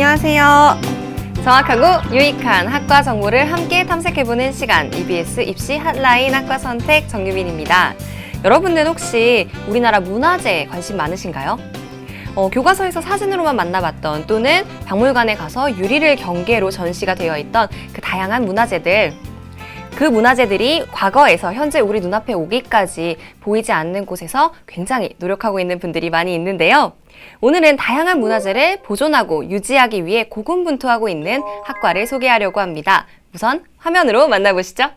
안녕하세요. 정확하고 유익한 학과 정보를 함께 탐색해보는 시간, EBS 입시 핫라인 학과 선택 정유빈입니다. 여러분들 혹시 우리나라 문화재에 관심 많으신가요? 교과서에서 사진으로만 만나봤던 또는 박물관에 가서 유리를 경계로 전시가 되어 있던 그 다양한 문화재들, 그 문화재들이 과거에서 현재 우리 눈앞에 오기까지 보이지 않는 곳에서 굉장히 노력하고 있는 분들이 많이 있는데요. 오늘은 다양한 문화재를 보존하고 유지하기 위해 고군분투하고 있는 학과를 소개하려고 합니다. 우선 화면으로 만나보시죠.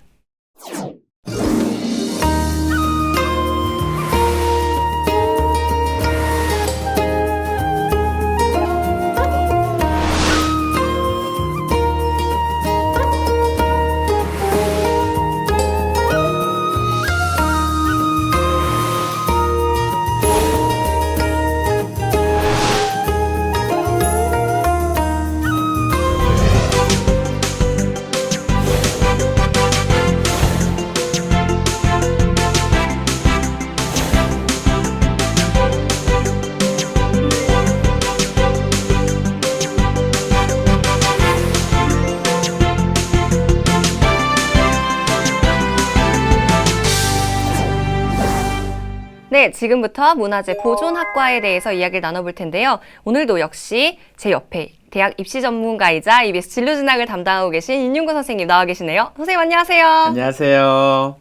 네, 지금부터 문화재 보존학과에 대해서 이야기를 나눠볼 텐데요. 오늘도 역시 제 옆에 대학 입시 전문가이자 EBS 진로진학을 담당하고 계신 윤윤구 선생님 나와 계시네요. 선생님 안녕하세요. 안녕하세요.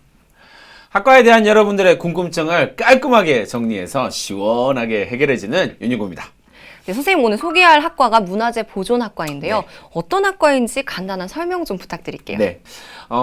학과에 대한 여러분들의 궁금증을 깔끔하게 정리해서 시원하게 해결해주는 윤윤구입니다. 네, 선생님 오늘 소개할 학과가 문화재 보존학과인데요. 네. 어떤 학과인지 간단한 설명 좀 부탁드릴게요. 네.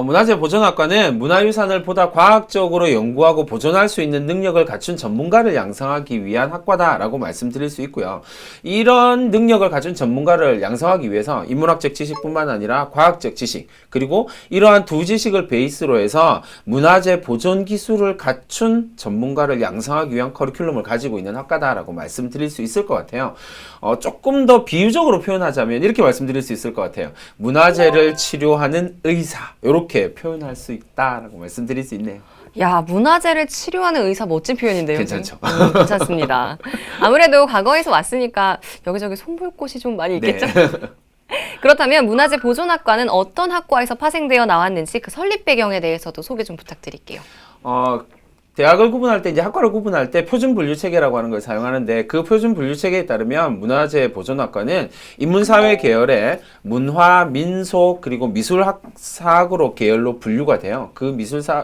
문화재 보존학과는 문화유산을 보다 과학적으로 연구하고 보존할 수 있는 능력을 갖춘 전문가를 양성하기 위한 학과다라고 말씀드릴 수 있고요. 이런 능력을 갖춘 전문가를 양성하기 위해서 인문학적 지식뿐만 아니라 과학적 지식, 그리고 이러한 두 지식을 베이스로 해서 문화재 보존 기술을 갖춘 전문가를 양성하기 위한 커리큘럼을 가지고 있는 학과다라고 말씀드릴 수 있을 것 같아요. 조금 더 비유적으로 표현하자면 이렇게 말씀드릴 수 있을 것 같아요. 문화재를 치료하는 의사, 이렇게 표현할 수 있다라고 말씀드릴 수 있네요. 야, 문화재를 치료하는 의사 멋진 표현인데요. 괜찮죠? 괜찮습니다. 아무래도 과거에서 왔으니까 여기저기 손볼 곳이 좀 많이 있겠죠? 네. 그렇다면 문화재 보존학과는 어떤 학과에서 파생되어 나왔는지 그 설립 배경에 대해서도 소개 좀 부탁드릴게요. 대학을 구분할 때, 이제 학과를 구분할 때 표준 분류 체계라고 하는 걸 사용하는데, 그 표준 분류 체계에 따르면 문화재 보존학과는 인문사회 계열의 문화, 민속, 그리고 미술사학으로 계열로 분류가 돼요. 그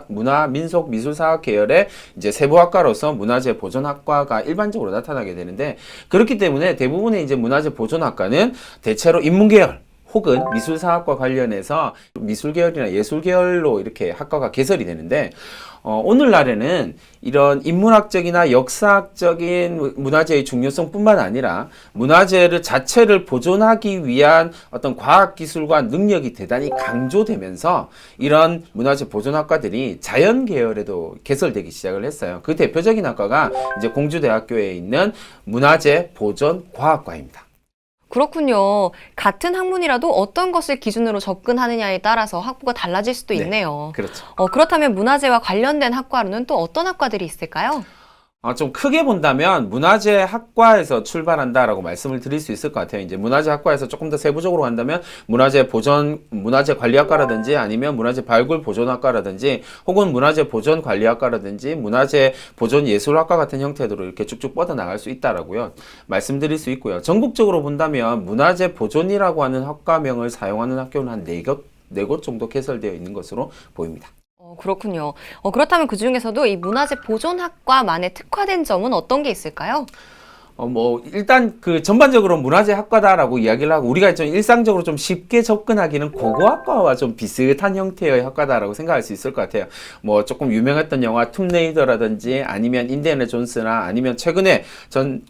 문화, 민속, 미술사학 계열의 이제 세부학과로서 문화재 보존학과가 일반적으로 나타나게 되는데, 그렇기 때문에 대부분의 이제 문화재 보존학과는 대체로 인문계열, 혹은 미술사학과 관련해서 미술계열이나 예술계열로 이렇게 학과가 개설이 되는데, 오늘날에는 이런 인문학적이나 역사학적인 문화재의 중요성뿐만 아니라 문화재를 자체를 보존하기 위한 어떤 과학기술과 능력이 대단히 강조되면서 이런 문화재 보존학과들이 자연계열에도 개설되기 시작을 했어요. 그 대표적인 학과가 이제 공주대학교에 있는 문화재 보존과학과입니다. 그렇군요. 같은 학문이라도 어떤 것을 기준으로 접근하느냐에 따라서 학부가 달라질 수도 있네요. 그렇죠. 그렇다면 문화재와 관련된 학과로는 또 어떤 학과들이 있을까요? 좀 크게 본다면 문화재 학과에서 출발한다라고 말씀을 드릴 수 있을 것 같아요. 이제 문화재 학과에서 조금 더 세부적으로 간다면 문화재 관리학과라든지 아니면 문화재 발굴 보존학과라든지 혹은 문화재 보존 관리학과라든지 문화재 보존 예술학과 같은 형태로 이렇게 쭉쭉 뻗어나갈 수 있다라고요. 말씀드릴 수 있고요. 전국적으로 본다면 문화재 보존이라고 하는 학과명을 사용하는 학교는 한 4곳 정도 개설되어 있는 것으로 보입니다. 그렇군요. 그렇다면 그 중에서도 이 문화재 보존학과만의 특화된 점은 어떤 게 있을까요? 일단 전반적으로 문화재 학과다라고 이야기를 하고 우리가 좀 일상적으로 좀 쉽게 접근하기는 고고학과와 좀 비슷한 형태의 학과다라고 생각할 수 있을 것 같아요. 조금 유명했던 영화 툼레이더라든지 아니면 인디애나 존스나 아니면 최근에 전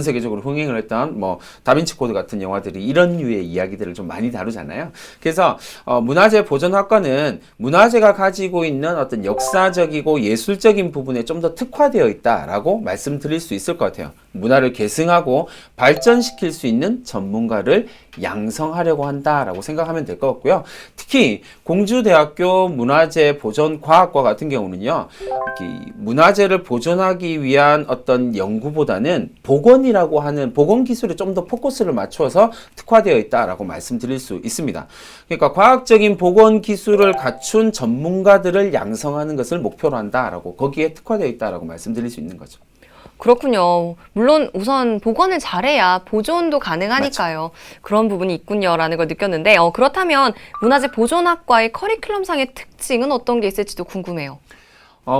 세계적으로 흥행을 했던 다빈치 코드 같은 영화들이 이런 류의 이야기들을 좀 많이 다루잖아요. 그래서 문화재 보존학과는 문화재가 가지고 있는 어떤 역사적이고 예술적인 부분에 좀 더 특화되어 있다라고 말씀드릴 수 있을 것 같아요. 문화를 계승하고 발전시킬 수 있는 전문가를 양성하려고 한다라고 생각하면 될 것 같고요. 특히 공주대학교 문화재보존과학과 같은 경우는요, 이 문화재를 보존하기 위한 어떤 연구보다는 복원이라고 하는 복원 기술에 좀 더 포커스를 맞추어서 특화되어 있다라고 말씀드릴 수 있습니다. 그러니까 과학적인 복원 기술을 갖춘 전문가들을 양성하는 것을 목표로 한다라고, 거기에 특화되어 있다라고 말씀드릴 수 있는 거죠. 그렇군요. 물론 우선 복원을 잘해야 보존도 가능하니까요. 맞죠. 그런 부분이 있군요라는 걸 느꼈는데 그렇다면 문화재 보존학과의 커리큘럼상의 특징은 어떤 게 있을지도 궁금해요.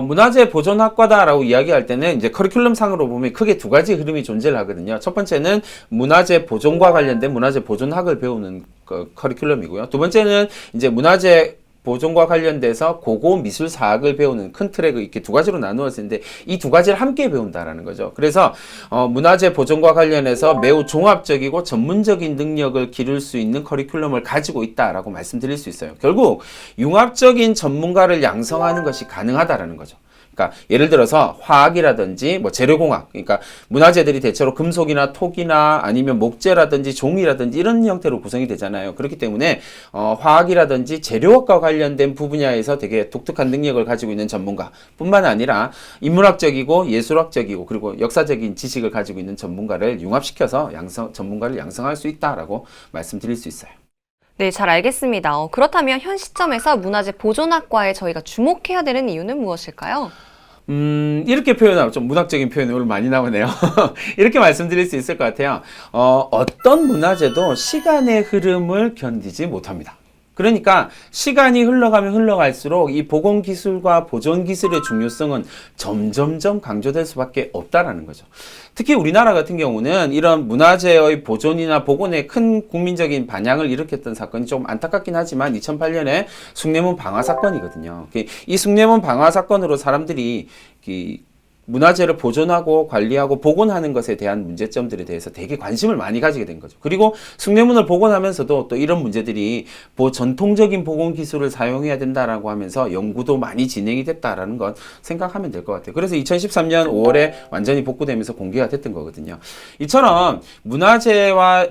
문화재 보존학과다라고 이야기할 때는 이제 커리큘럼 상으로 보면 크게 두 가지 흐름이 존재를 하거든요. 첫 번째는 문화재 보존과 관련된 문화재 보존학을 배우는 커리큘럼이고요. 두 번째는 이제 문화재 보존과 관련돼서 고고 미술사학을 배우는 큰 트랙을 이렇게 두 가지로 나누었는데 이 두 가지를 함께 배운다라는 거죠. 그래서 문화재 보존과 관련해서 매우 종합적이고 전문적인 능력을 기를 수 있는 커리큘럼을 가지고 있다라고 말씀드릴 수 있어요. 결국 융합적인 전문가를 양성하는 것이 가능하다라는 거죠. 그러니까 예를 들어서 화학이라든지 뭐 재료공학, 그러니까 문화재들이 대체로 금속이나 톡이나 아니면 목재라든지 종이라든지 이런 형태로 구성이 되잖아요. 그렇기 때문에 화학이라든지 재료학과 관련된 부분야에서 되게 독특한 능력을 가지고 있는 전문가뿐만 아니라 인문학적이고 예술학적이고 그리고 역사적인 지식을 가지고 있는 전문가를 융합시켜서 전문가를 양성할 수 있다라고 말씀드릴 수 있어요. 네, 잘 알겠습니다. 그렇다면 현 시점에서 문화재 보존학과에 저희가 주목해야 되는 이유는 무엇일까요? 이렇게 표현하면 좀 문학적인 표현이 오늘 많이 나오네요. 이렇게 말씀드릴 수 있을 것 같아요. 어떤 문화재도 시간의 흐름을 견디지 못합니다. 그러니까 시간이 흘러가면 흘러갈수록 이 복원 기술과 보존 기술의 중요성은 점점점 강조될 수밖에 없다라는 거죠. 특히 우리나라 같은 경우는 이런 문화재의 보존이나 복원에 큰 국민적인 반향을 일으켰던 사건이 좀 안타깝긴 하지만 2008년에 숭례문 방화 사건이거든요. 이 숭례문 방화 사건으로 사람들이 문화재를 보존하고 관리하고 복원하는 것에 대한 문제점들에 대해서 되게 관심을 많이 가지게 된 거죠. 그리고 숭례문을 복원하면서도 또 이런 문제들이 전통적인 복원 기술을 사용해야 된다라고 하면서 연구도 많이 진행이 됐다라는 건 생각하면 될 것 같아요. 그래서 2013년 5월에 완전히 복구되면서 공개가 됐던 거거든요. 이처럼 문화재와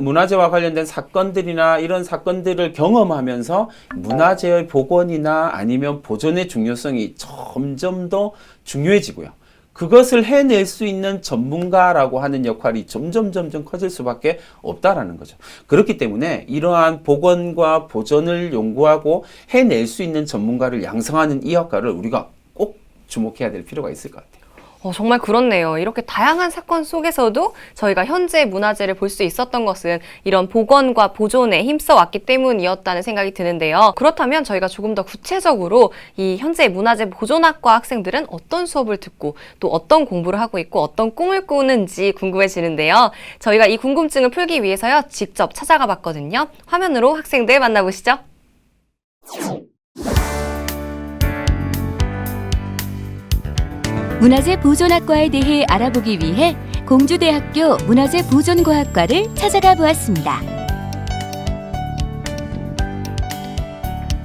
관련된 사건들이나 이런 사건들을 경험하면서 문화재의 복원이나 아니면 보존의 중요성이 점점 더 중요해지고요. 그것을 해낼 수 있는 전문가라고 하는 역할이 점점 커질 수밖에 없다라는 거죠. 그렇기 때문에 이러한 복원과 보존을 연구하고 해낼 수 있는 전문가를 양성하는 이 역할을 우리가 꼭 주목해야 될 필요가 있을 것 같아요. 정말 그렇네요. 이렇게 다양한 사건 속에서도 저희가 현재 문화재를 볼 수 있었던 것은 이런 복원과 보존에 힘써 왔기 때문이었다는 생각이 드는데요. 그렇다면 저희가 조금 더 구체적으로 이 현재 문화재 보존학과 학생들은 어떤 수업을 듣고 또 어떤 공부를 하고 있고 어떤 꿈을 꾸는지 궁금해지는데요. 저희가 이 궁금증을 풀기 위해서요. 직접 찾아가 봤거든요. 화면으로 학생들 만나보시죠. 문화재 보존학과에 대해 알아보기 위해 공주대학교 문화재 보존과학과를 찾아가 보았습니다.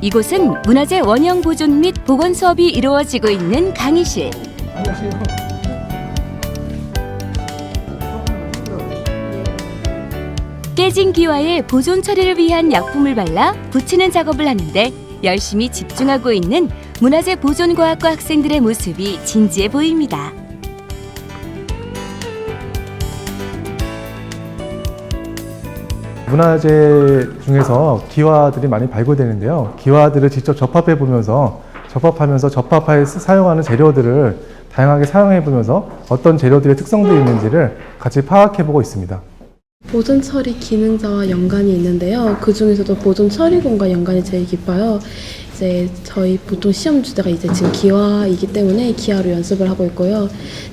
이곳은 문화재 원형 보존 및 복원 수업이 이루어지고 있는 강의실. 깨진 기와에 보존 처리를 위한 약품을 발라 붙이는 작업을 하는데 열심히 집중하고 있는 문화재 보존과학과 학생들의 모습이 진지해 보입니다. 문화재 중에서 기와들이 많이 발굴되는데요. 기와들을 직접 접합하면서 사용하는 재료들을 다양하게 사용해보면서 어떤 재료들의 특성들이 있는지를 같이 파악해보고 있습니다. 보존 처리 기능자와 연관이 있는데요. 그 중에서도 보존 처리공과 연관이 제일 깊어요. 이제 저희 보통 시험 주제가 이제 지금 기와이기 때문에 기와로 연습을 하고 있고요.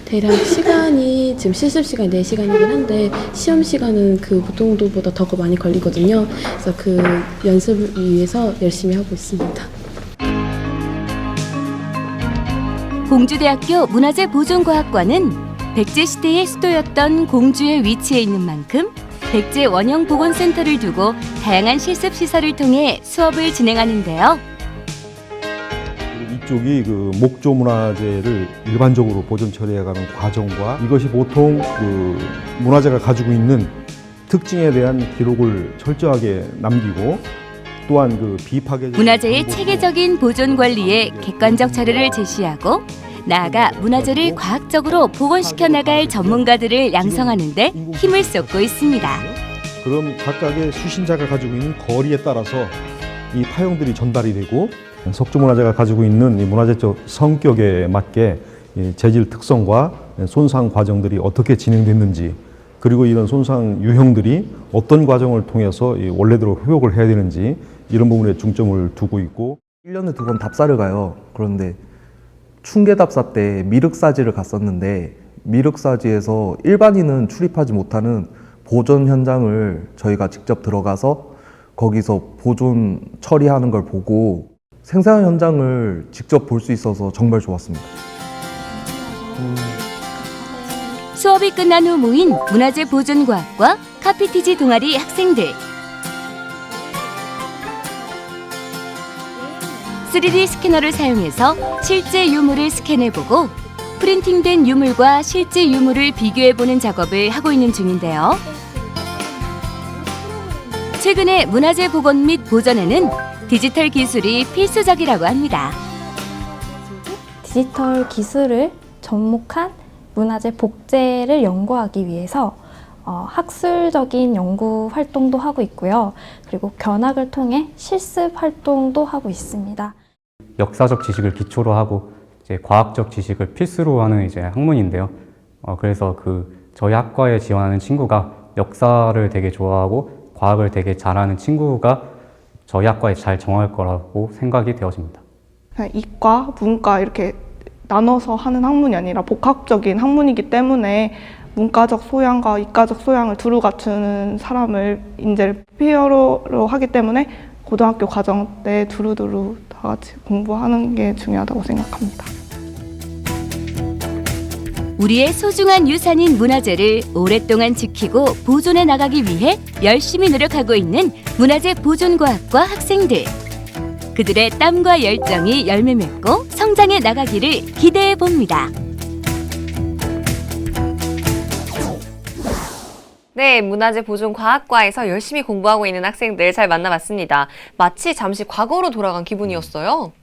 대략 시간이 지금 실습 시간이 4시간이긴 한데 시험 시간은 그 보통도보다 더 많이 걸리거든요. 그래서 그 연습을 위해서 열심히 하고 있습니다. 공주대학교 문화재 보존과학과는 백제 시대의 수도였던 공주에 위치해 있는 만큼 백제 원형 복원센터를 두고 다양한 실습 시설을 통해 수업을 진행하는데요. 이쪽이 그 목조 문화재를 일반적으로 보존 처리해가는 과정과 이것이 보통 그 문화재가 가지고 있는 특징에 대한 기록을 철저하게 남기고 또한 그 비파괴 문화재의 체계적인 보존 관리에 객관적 자료를 제시하고 나아가 문화재를 과학적으로 복원시켜 나갈 전문가들을 양성하는 데 힘을 쏟고 있습니다. 그럼 각각의 수신자가 가지고 있는 거리에 따라서 이 파형들이 전달이 되고 석조 문화재가 가지고 있는 이 문화재적 성격에 맞게 이 재질 특성과 손상 과정들이 어떻게 진행됐는지 그리고 이런 손상 유형들이 어떤 과정을 통해서 이 원래대로 회복을 해야 되는지 이런 부분에 중점을 두고 있고 1년에 2번 답사를 가요. 그런데 충계답사 때 미륵사지를 갔었는데 미륵사지에서 일반인은 출입하지 못하는 보존 현장을 저희가 직접 들어가서 거기서 보존 처리하는 걸 보고 생산 현장을 직접 볼 수 있어서 정말 좋았습니다. 수업이 끝난 후 모인 문화재 보존과학과 카피티지 동아리 학생들. 3D 스캐너를 사용해서 실제 유물을 스캔해보고 프린팅된 유물과 실제 유물을 비교해보는 작업을 하고 있는 중인데요. 최근에 문화재 복원 및 보존에는 디지털 기술이 필수적이라고 합니다. 디지털 기술을 접목한 문화재 복제를 연구하기 위해서 학술적인 연구 활동도 하고 있고요. 그리고 견학을 통해 실습 활동도 하고 있습니다. 역사적 지식을 기초로 하고 이제 과학적 지식을 필수로 하는 이제 학문인데요. 그래서 저희 학과에 지원하는 친구가 역사를 되게 좋아하고 과학을 되게 잘하는 친구가 저희 학과에 잘 정할 거라고 생각이 되어집니다. 이과, 문과 이렇게 나눠서 하는 학문이 아니라 복합적인 학문이기 때문에 문과적 소양과 이과적 소양을 두루 갖추는 사람을 인재를 필요로 하기 때문에 고등학교 과정 때 두루두루 다 같이 공부하는 게 중요하다고 생각합니다. 우리의 소중한 유산인 문화재를 오랫동안 지키고 보존해 나가기 위해 열심히 노력하고 있는 문화재 보존과학과 학생들. 그들의 땀과 열정이 열매 맺고 성장해 나가기를 기대해 봅니다. 네, 문화재 보존 과학과에서 열심히 공부하고 있는 학생들 잘 만나봤습니다. 마치 잠시 과거로 돌아간 기분이었어요.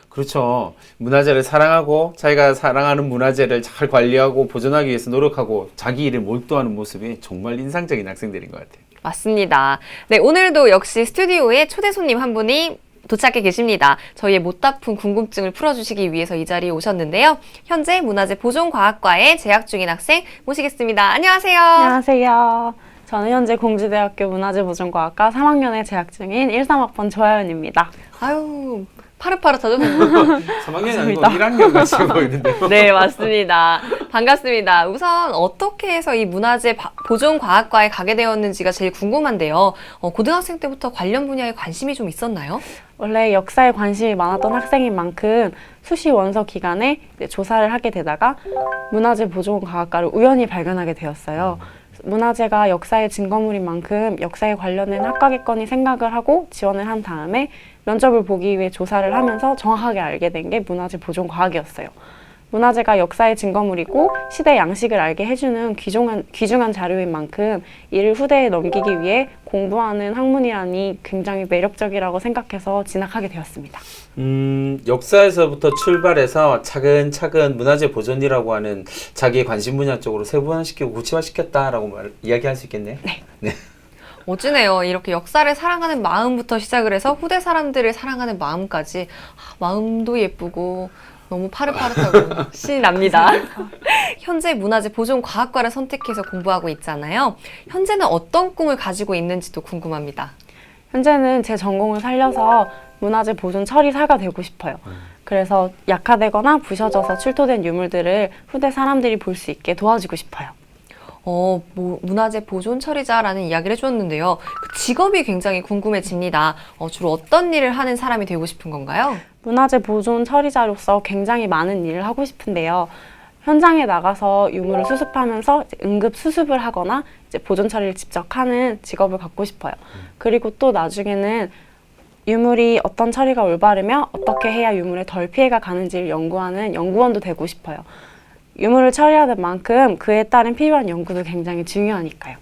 그렇죠. 문화재를 사랑하고 자기가 사랑하는 문화재를 잘 관리하고 보존하기 위해서 노력하고 자기 일에 몰두하는 모습이 정말 인상적인 학생들인 것 같아요. 맞습니다. 네, 오늘도 역시 스튜디오에 초대 손님 한 분이 도착해 계십니다. 저희의 못다 푼 궁금증을 풀어주시기 위해서 이 자리에 오셨는데요. 현재 문화재 보존과학과에 재학 중인 학생 모시겠습니다. 안녕하세요. 안녕하세요. 저는 현재 공주대학교 문화재보존과학과 3학년에 재학 중인 13학번 조하연입니다. 아유, 파릇파릇하죠? 3학년이 아니고 1학년 같이 보이는데요. 네, 맞습니다. 반갑습니다. 우선 어떻게 해서 이 문화재 보존과학과에 가게 되었는지가 제일 궁금한데요. 고등학생 때부터 관련 분야에 관심이 좀 있었나요? 원래 역사에 관심이 많았던 학생인 만큼 수시 원서 기간에 조사를 하게 되다가 문화재보존과학과를 우연히 발견하게 되었어요. 문화재가 역사의 증거물인 만큼 역사에 관련된 학과겠거니 생각을 하고 지원을 한 다음에 면접을 보기 위해 조사를 하면서 정확하게 알게 된 게 문화재 보존과학이었어요. 문화재가 역사의 증거물이고 시대 양식을 알게 해주는 귀중한 자료인 만큼 이를 후대에 넘기기 위해 공부하는 학문이라니 굉장히 매력적이라고 생각해서 진학하게 되었습니다. 역사에서부터 출발해서 차근차근 문화재 보존이라고 하는 자기의 관심 분야 쪽으로 세분화시키고 구체화시켰다라고 이야기할 수 있겠네요. 네. 멋지네요. 이렇게 역사를 사랑하는 마음부터 시작을 해서 후대 사람들을 사랑하는 마음까지 마음도 예쁘고 너무 파릇파릇하고 신이 납니다. 현재 문화재 보존과학과를 선택해서 공부하고 있잖아요. 현재는 어떤 꿈을 가지고 있는지도 궁금합니다. 현재는 제 전공을 살려서 문화재 보존 처리사가 되고 싶어요. 그래서 약화되거나 부셔져서 출토된 유물들을 후대 사람들이 볼 수 있게 도와주고 싶어요. 문화재 보존 처리자라는 이야기를 해주었는데요. 그 직업이 굉장히 궁금해집니다. 주로 어떤 일을 하는 사람이 되고 싶은 건가요? 문화재 보존 처리자로서 굉장히 많은 일을 하고 싶은데요. 현장에 나가서 유물을 수습하면서 응급 수습을 하거나 보존 처리를 직접 하는 직업을 갖고 싶어요. 그리고 또 나중에는 유물이 어떤 처리가 올바르며 어떻게 해야 유물에 덜 피해가 가는지를 연구하는 연구원도 되고 싶어요. 유물을 처리하는 만큼 그에 따른 필요한 연구도 굉장히 중요하니까요.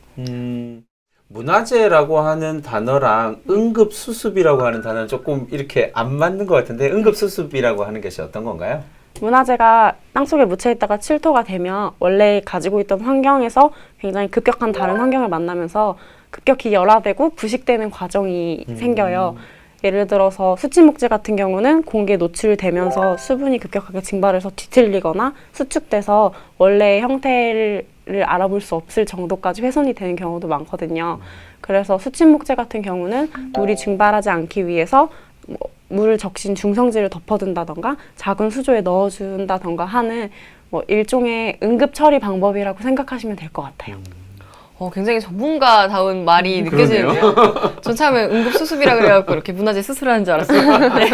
문화재라고 하는 단어랑 응급수습이라고 하는 단어는 조금 이렇게 안 맞는 것 같은데 응급수습이라고 하는 것이 어떤 건가요? 문화재가 땅속에 묻혀있다가 침토가 되면 원래 가지고 있던 환경에서 굉장히 급격한 다른 환경을 만나면서 급격히 열화되고 부식되는 과정이 생겨요. 예를 들어서 수침목재 같은 경우는 공기에 노출되면서 수분이 급격하게 증발해서 뒤틀리거나 수축돼서 원래의 형태를 알아볼 수 없을 정도까지 훼손이 되는 경우도 많거든요. 그래서 수침목재 같은 경우는 물이 증발하지 않기 위해서 물을 적신 중성지를 덮어둔다던가 작은 수조에 넣어준다던가 하는 일종의 응급처리 방법이라고 생각하시면 될 것 같아요. 굉장히 전문가다운 말이 느껴지는데요. 전 처음에 응급수습이라 그래갖고 이렇게 문화재 수술하는 줄 알았어요. 네.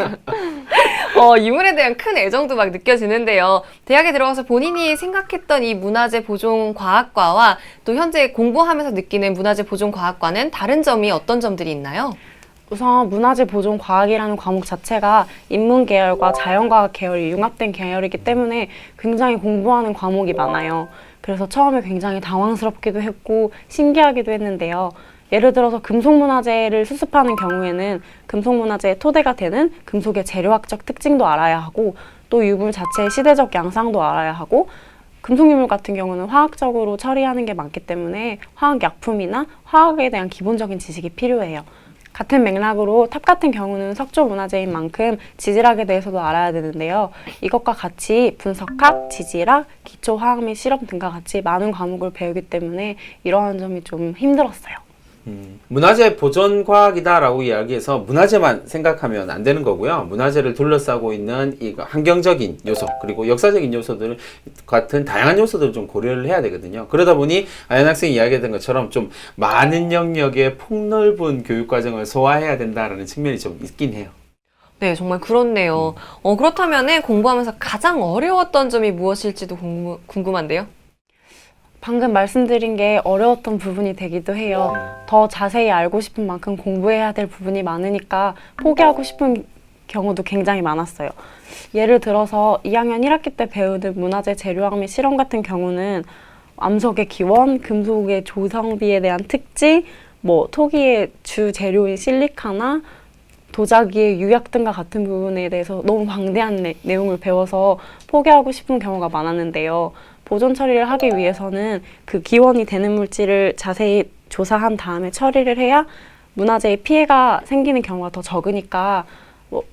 유물에 대한 큰 애정도 막 느껴지는데요. 대학에 들어가서 본인이 생각했던 이 문화재 보존 과학과와 또 현재 공부하면서 느끼는 문화재 보존 과학과는 다른 점이 어떤 점들이 있나요? 우선 문화재 보존 과학이라는 과목 자체가 인문 계열과 자연과학 계열이 융합된 계열이기 때문에 굉장히 공부하는 과목이 많아요. 그래서 처음에 굉장히 당황스럽기도 했고 신기하기도 했는데요. 예를 들어서 금속문화재를 수습하는 경우에는 금속문화재의 토대가 되는 금속의 재료학적 특징도 알아야 하고 또 유물 자체의 시대적 양상도 알아야 하고 금속유물 같은 경우는 화학적으로 처리하는 게 많기 때문에 화학약품이나 화학에 대한 기본적인 지식이 필요해요. 같은 맥락으로 탑 같은 경우는 석조 문화재인 만큼 지질학에 대해서도 알아야 되는데요. 이것과 같이 분석학, 지질학, 기초화학 및 실험 등과 같이 많은 과목을 배우기 때문에 이러한 점이 좀 힘들었어요. 문화재 보존 과학이다라고 이야기해서 문화재만 생각하면 안 되는 거고요. 문화재를 둘러싸고 있는 이 환경적인 요소 그리고 역사적인 요소들 같은 다양한 요소들을 좀 고려를 해야 되거든요. 그러다 보니 아연 학생이 이야기했던 것처럼 좀 많은 영역의 폭넓은 교육 과정을 소화해야 된다라는 측면이 좀 있긴 해요. 네, 정말 그렇네요. 그렇다면 공부하면서 가장 어려웠던 점이 무엇일지도 궁금한데요. 방금 말씀드린 게 어려웠던 부분이 되기도 해요. 더 자세히 알고 싶은 만큼 공부해야 될 부분이 많으니까 포기하고 싶은 경우도 굉장히 많았어요. 예를 들어서 2학년 1학기 때 배우는 문화재 재료학 및 실험 같은 경우는 암석의 기원, 금속의 조성비에 대한 특징, 토기의 주 재료인 실리카나 도자기의 유약 등과 같은 부분에 대해서 너무 방대한 내용을 배워서 포기하고 싶은 경우가 많았는데요. 보존 처리를 하기 위해서는 그 기원이 되는 물질을 자세히 조사한 다음에 처리를 해야 문화재에 피해가 생기는 경우가 더 적으니까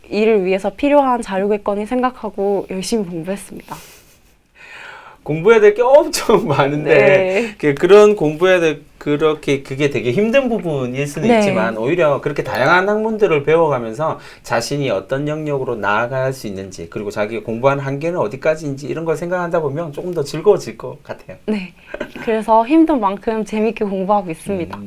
이를 위해서 필요한 자료겠거니 생각하고 열심히 공부했습니다. 공부해야 될 게 엄청 많은데 그런 공부해야 될 그게 되게 힘든 부분일 수는 있지만 오히려 그렇게 다양한 학문들을 배워가면서 자신이 어떤 영역으로 나아갈 수 있는지 그리고 자기가 공부하는 한계는 어디까지인지 이런 걸 생각하다 보면 조금 더 즐거워질 것 같아요. 네, 그래서 힘든 만큼 재밌게 공부하고 있습니다.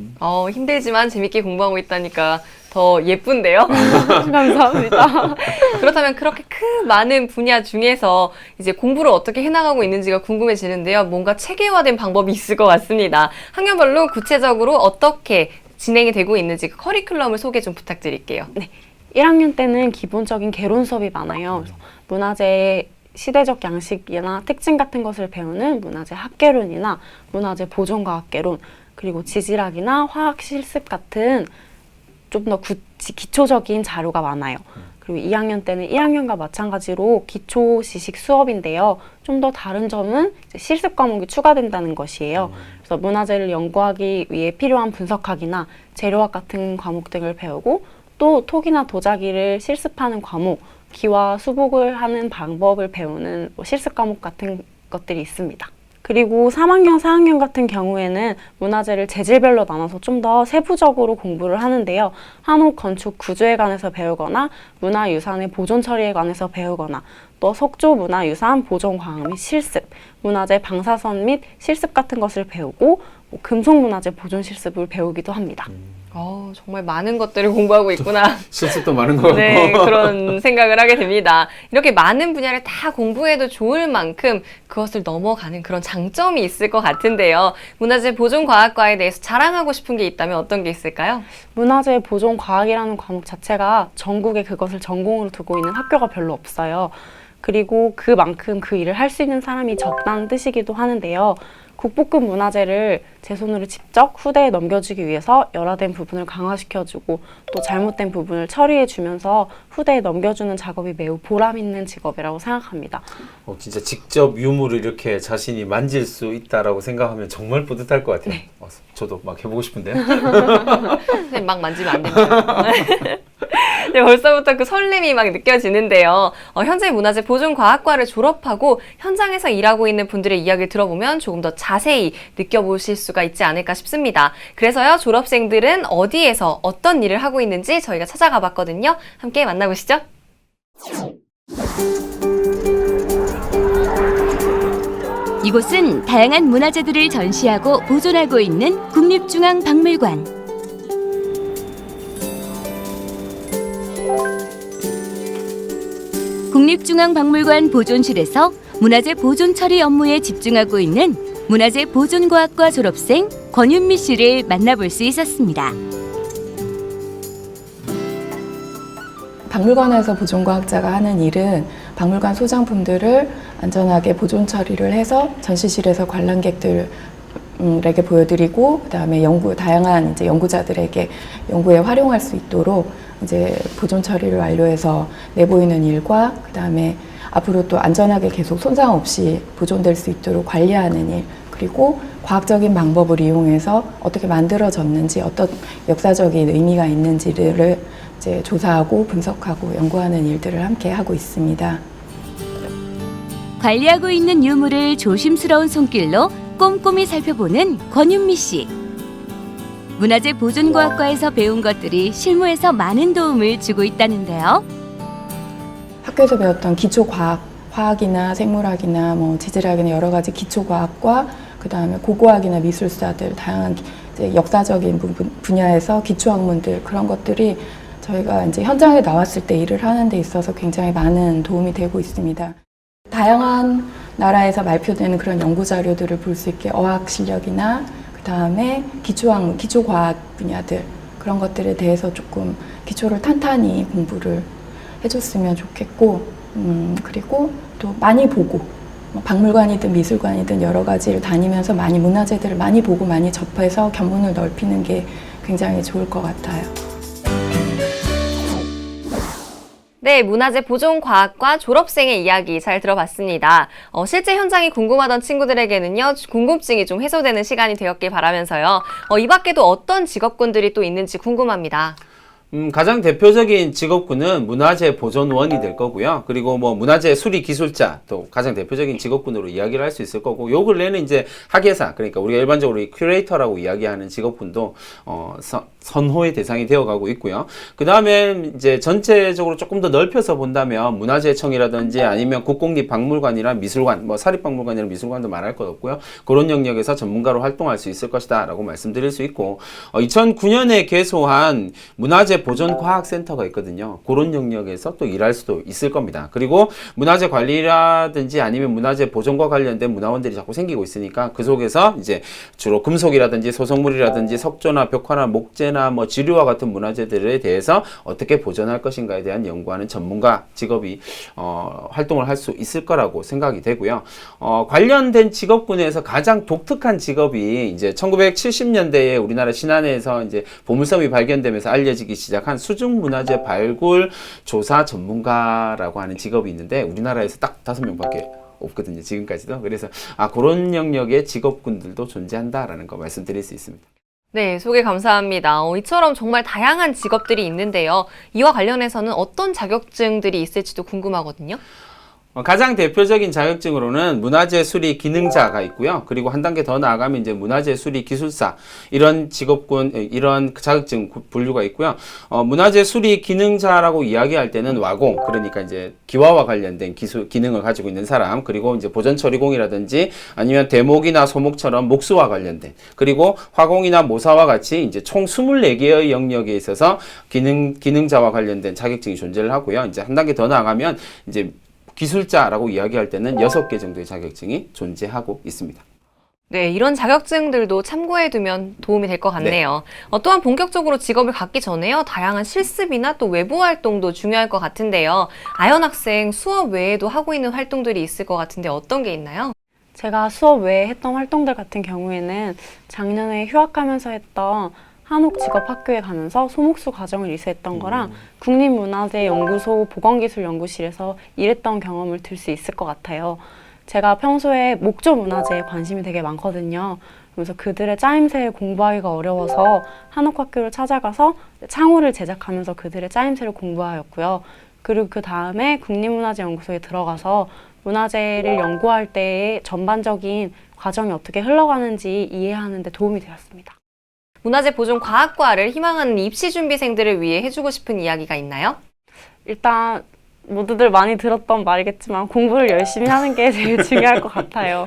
힘들지만 재밌게 공부하고 있다니까 더 예쁜데요? 감사합니다. 그렇다면 그렇게 큰 많은 분야 중에서 이제 공부를 어떻게 해나가고 있는지가 궁금해지는데요. 뭔가 체계화된 방법이 있을 것 같습니다. 학년별로 구체적으로 어떻게 진행이 되고 있는지 그 커리큘럼을 소개 좀 부탁드릴게요. 네, 1학년 때는 기본적인 개론 수업이 많아요. 그래서 문화재의 시대적 양식이나 특징 같은 것을 배우는 문화재 학개론이나 문화재 보존과학개론, 그리고 지질학이나 화학 실습 같은 좀 더 기초적인 자료가 많아요. 그리고 2학년 때는 1학년과 마찬가지로 기초 지식 수업인데요. 좀 더 다른 점은 이제 실습 과목이 추가된다는 것이에요. 그래서 문화재를 연구하기 위해 필요한 분석학이나 재료학 같은 과목 등을 배우고 또 토기나 도자기를 실습하는 과목, 기와 수복을 하는 방법을 배우는 실습 과목 같은 것들이 있습니다. 그리고 3학년, 4학년 같은 경우에는 문화재를 재질별로 나눠서 좀 더 세부적으로 공부를 하는데요. 한옥 건축 구조에 관해서 배우거나 문화유산의 보존 처리에 관해서 배우거나 또 석조 문화유산 보존 과학 및 실습, 문화재 방사선 및 실습 같은 것을 배우고 금속 문화재 보존 실습을 배우기도 합니다. 정말 많은 것들을 공부하고 있구나. 실습도 많은 거 같고. 네, 그런 생각을 하게 됩니다. 이렇게 많은 분야를 다 공부해도 좋을 만큼 그것을 넘어가는 그런 장점이 있을 것 같은데요. 문화재 보존과학과에 대해서 자랑하고 싶은 게 있다면 어떤 게 있을까요? 문화재 보존 과학이라는 과목 자체가 전국에 그것을 전공으로 두고 있는 학교가 별로 없어요. 그리고 그만큼 그 일을 할 수 있는 사람이 적다는 뜻이기도 하는데요. 국보급 문화재를 제 손으로 직접 후대에 넘겨주기 위해서 열화된 부분을 강화시켜주고 또 잘못된 부분을 처리해주면서 후대에 넘겨주는 작업이 매우 보람 있는 직업이라고 생각합니다. 진짜 직접 유물을 이렇게 자신이 만질 수 있다라고 생각하면 정말 뿌듯할 것 같아요. 네. 저도 막 해보고 싶은데요. 선생님 막 만지면 안 됩니다. 네, 벌써부터 그 설렘이 막 느껴지는데요. 현재 문화재 보존과학과를 졸업하고 현장에서 일하고 있는 분들의 이야기를 들어보면 조금 더 자세히 느껴보실 수가 있지 않을까 싶습니다. 그래서요, 졸업생들은 어디에서 어떤 일을 하고 있는지 저희가 찾아가 봤거든요. 함께 만나보시죠. 이곳은 다양한 문화재들을 전시하고 보존하고 있는 국립중앙박물관. 국립중앙박물관 보존실에서 문화재 보존 처리 업무에 집중하고 있는 문화재 보존과학과 졸업생 권윤미 씨를 만나볼 수 있었습니다. 박물관에서 보존과학자가 하는 일은 박물관 소장품들을 안전하게 보존 처리를 해서 전시실에서 관람객들에게 보여드리고 그다음에 다양한 이제 연구자들에게 연구에 활용할 수 있도록 이제 보존 처리를 완료해서 내보이는 일과 그다음에 앞으로 또 안전하게 계속 손상 없이 보존될 수 있도록 관리하는 일, 그리고 과학적인 방법을 이용해서 어떻게 만들어졌는지, 어떤 역사적인 의미가 있는지를 이제 조사하고 분석하고 연구하는 일들을 함께 하고 있습니다. 관리하고 있는 유물을 조심스러운 손길로 꼼꼼히 살펴보는 권윤미 씨. 문화재 보존과학과에서 배운 것들이 실무에서 많은 도움을 주고 있다는데요. 학교에서 배웠던 기초과학, 화학이나 생물학이나 지질학이나 여러 가지 기초과학과 그다음에 고고학이나 미술사들, 다양한 이제 역사적인 분야에서 기초학문들, 그런 것들이 저희가 이제 현장에 나왔을 때 일을 하는 데 있어서 굉장히 많은 도움이 되고 있습니다. 다양한 나라에서 발표되는 그런 연구 자료들을 볼 수 있게 어학 실력이나 그다음에 기초학문, 기초과학 분야들, 그런 것들에 대해서 조금 기초를 탄탄히 공부를 해줬으면 좋겠고, 그리고 또 많이 보고, 박물관이든 미술관이든 여러 가지를 다니면서 많이 문화재들을 많이 보고 많이 접해서 견문을 넓히는 게 굉장히 좋을 것 같아요. 네, 문화재 보존과학과 졸업생의 이야기 잘 들어봤습니다. 실제 현장이 궁금하던 친구들에게는요, 궁금증이 좀 해소되는 시간이 되었길 바라면서요. 이 밖에도 어떤 직업군들이 또 있는지 궁금합니다. 가장 대표적인 직업군은 문화재 보존원이 될 거고요. 그리고 문화재 수리 기술자, 또 가장 대표적인 직업군으로 이야기를 할 수 있을 거고, 요 근래는 이제 학예사, 그러니까 우리가 일반적으로 큐레이터라고 이야기하는 직업군도 선호의 대상이 되어가고 있고요. 그 다음에 이제 전체적으로 조금 더 넓혀서 본다면 문화재청이라든지 아니면 국공립박물관이나 미술관, 사립박물관이나 미술관도 말할 것 없고요. 그런 영역에서 전문가로 활동할 수 있을 것이다 라고 말씀드릴 수 있고, 2009년에 개소한 문화재 보존과학센터가 있거든요. 그런 영역에서 또 일할 수도 있을 겁니다. 그리고 문화재 관리라든지 아니면 문화재 보존과 관련된 문화원들이 자꾸 생기고 있으니까 그 속에서 이제 주로 금속이라든지 소성물이라든지 석조나 벽화나 목재나 지류와 같은 문화재들에 대해서 어떻게 보존할 것인가에 대한 연구하는 전문가 직업이 활동을 할 수 있을 거라고 생각이 되고요. 관련된 직업군에서 가장 독특한 직업이 이제 1970년대에 우리나라 신안에서 이제 보물섬이 발견되면서 알려지기 시작한 수중문화재 발굴 조사 전문가라고 하는 직업이 있는데 우리나라에서 딱 5명밖에 없거든요, 지금까지도. 그래서 그런 영역의 직업군들도 존재한다라는 거 말씀드릴 수 있습니다. 네, 소개 감사합니다. 이처럼 정말 다양한 직업들이 있는데요. 이와 관련해서는 어떤 자격증들이 있을지도 궁금하거든요. 가장 대표적인 자격증으로는 문화재 수리 기능자가 있고요. 그리고 한 단계 더 나아가면 이제 문화재 수리 기술사 이런 직업군 이런 자격증 분류가 있고요. 문화재 수리 기능자라고 이야기할 때는 와공 그러니까 이제 기와와 관련된 기능을 가지고 있는 사람 그리고 이제 보전 처리공이라든지 아니면 대목이나 소목처럼 목수와 관련된 그리고 화공이나 모사와 같이 이제 총 24개의 영역에 있어서 기능자와 관련된 자격증이 존재를 하고요. 이제 한 단계 더 나아가면 이제 기술자라고 이야기할 때는 6개 정도의 자격증이 존재하고 있습니다. 네, 이런 자격증들도 참고해두면 도움이 될 것 같네요. 또한 본격적으로 직업을 갖기 전에요. 다양한 실습이나 또 외부 활동도 중요할 것 같은데요. 아연 학생 수업 외에도 하고 있는 활동들이 있을 것 같은데 어떤 게 있나요? 제가 수업 외에 했던 활동들 같은 경우에는 작년에 휴학하면서 했던 한옥직업학교에 가면서 소목수 과정을 이수했던 거랑 국립문화재연구소 보건기술연구실에서 일했던 경험을 들 수 있을 것 같아요. 제가 평소에 목조 문화재에 관심이 되게 많거든요. 그래서 그들의 짜임새를 공부하기가 어려워서 한옥학교를 찾아가서 창호를 제작하면서 그들의 짜임새를 공부하였고요. 그리고 그 다음에 국립문화재연구소에 들어가서 문화재를 연구할 때의 전반적인 과정이 어떻게 흘러가는지 이해하는 데 도움이 되었습니다. 문화재 보존 과학과를 희망하는 입시 준비생들을 위해 해주고 싶은 이야기가 있나요? 일단 모두들 많이 들었던 말이겠지만 공부를 열심히 하는 게 제일 중요할 것 같아요.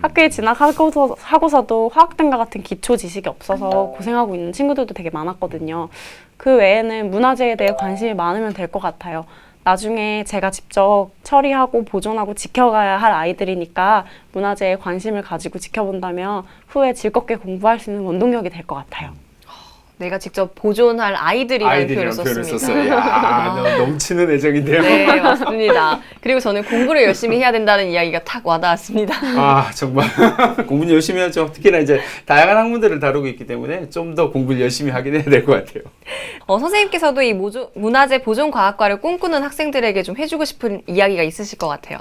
학교에 진학하고서도 화학등과 같은 기초 지식이 없어서 고생하고 있는 친구들도 되게 많았거든요. 그 외에는 문화재에 대해 관심이 많으면 될 것 같아요. 나중에 제가 직접 처리하고 보존하고 지켜가야 할 아이들이니까 문화재에 관심을 가지고 지켜본다면 후에 즐겁게 공부할 수 있는 원동력이 될 것 같아요. 내가 직접 보존할 아이들이라는 표현을 썼습니다. 야, 넘치는 애정인데요. 네, 맞습니다. 그리고 저는 공부를 열심히 해야 된다는 이야기가 탁 와닿았습니다. 아, 정말 공부는 열심히 해야죠. 특히나 이제 다양한 학문들을 다루고 있기 때문에 좀 더 공부를 열심히 하긴 해야 될 것 같아요. 선생님께서도 이 문화재 보존 과학과를 꿈꾸는 학생들에게 좀 해주고 싶은 이야기가 있으실 것 같아요.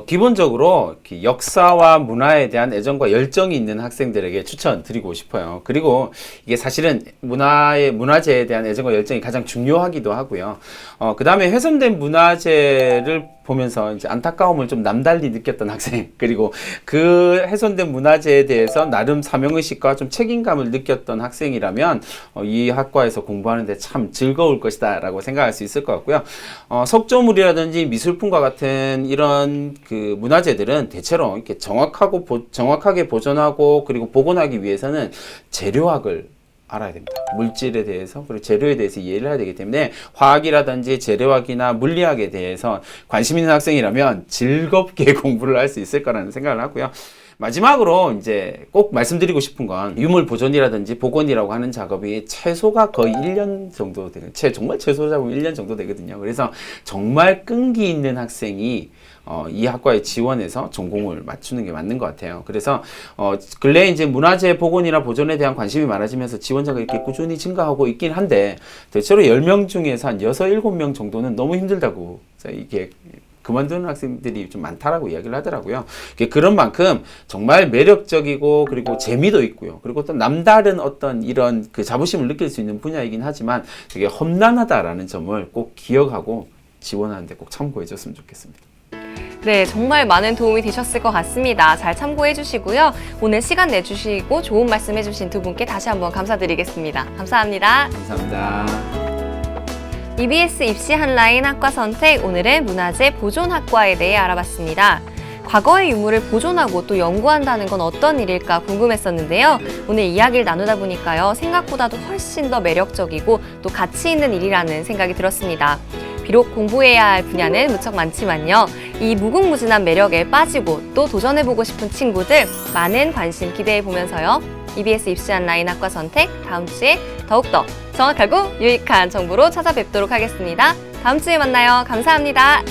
기본적으로 역사와 문화에 대한 애정과 열정이 있는 학생들에게 추천드리고 싶어요. 그리고 이게 사실은 문화재에 대한 애정과 열정이 가장 중요하기도 하고요. 그 다음에 훼손된 문화재를 보면서 이제 안타까움을 좀 남달리 느꼈던 학생, 그리고 그 훼손된 문화재에 대해서 나름 사명의식과 좀 책임감을 느꼈던 학생이라면 이 학과에서 공부하는데 참 즐거울 것이다 라고 생각할 수 있을 것 같고요. 석조물이라든지 미술품과 같은 이런 그 문화재들은 대체로 이렇게 정확하게 보존하고 그리고 복원하기 위해서는 재료학을 알아야 됩니다. 물질에 대해서 그리고 재료에 대해서 이해를 해야 되기 때문에 화학이라든지 재료학이나 물리학에 대해서 관심 있는 학생이라면 즐겁게 공부를 할 수 있을 거라는 생각을 하고요. 마지막으로 이제 꼭 말씀드리고 싶은 건 유물 보존이라든지 복원이라고 하는 작업이 최소가 거의 1년 정도 되는 정말 최소 잡으면 1년 정도 되거든요. 그래서 정말 끈기 있는 학생이 이 학과에 지원해서 전공을 맞추는 게 맞는 것 같아요. 그래서 근래에 이제 문화재 복원이나 보존에 대한 관심이 많아지면서 지원자가 이렇게 꾸준히 증가하고 있긴 한데 대체로 10명 중에서 한 6, 7명 정도는 너무 힘들다고 이게 그만두는 학생들이 좀 많다라고 이야기를 하더라고요. 그런 만큼 정말 매력적이고 그리고 재미도 있고요. 그리고 또 남다른 어떤 이런 그 자부심을 느낄 수 있는 분야이긴 하지만 되게 험난하다라는 점을 꼭 기억하고 지원하는데 꼭 참고해 줬으면 좋겠습니다. 네, 정말 많은 도움이 되셨을 것 같습니다. 잘 참고해 주시고요. 오늘 시간 내주시고 좋은 말씀 해주신 두 분께 다시 한번 감사드리겠습니다. 감사합니다. 감사합니다. EBS 입시 한라인 학과 선택, 오늘은 문화재 보존학과에 대해 알아봤습니다. 과거의 유물을 보존하고 또 연구한다는 건 어떤 일일까 궁금했었는데요. 오늘 이야기를 나누다 보니까요. 생각보다도 훨씬 더 매력적이고 또 가치 있는 일이라는 생각이 들었습니다. 비록 공부해야 할 분야는 무척 많지만요. 이 무궁무진한 매력에 빠지고 또 도전해보고 싶은 친구들 많은 관심 기대해보면서요. EBS 입시 한라인 학과 선택, 다음 주에 더욱더 정확하고 유익한 정보로 찾아뵙도록 하겠습니다. 다음 주에 만나요. 감사합니다.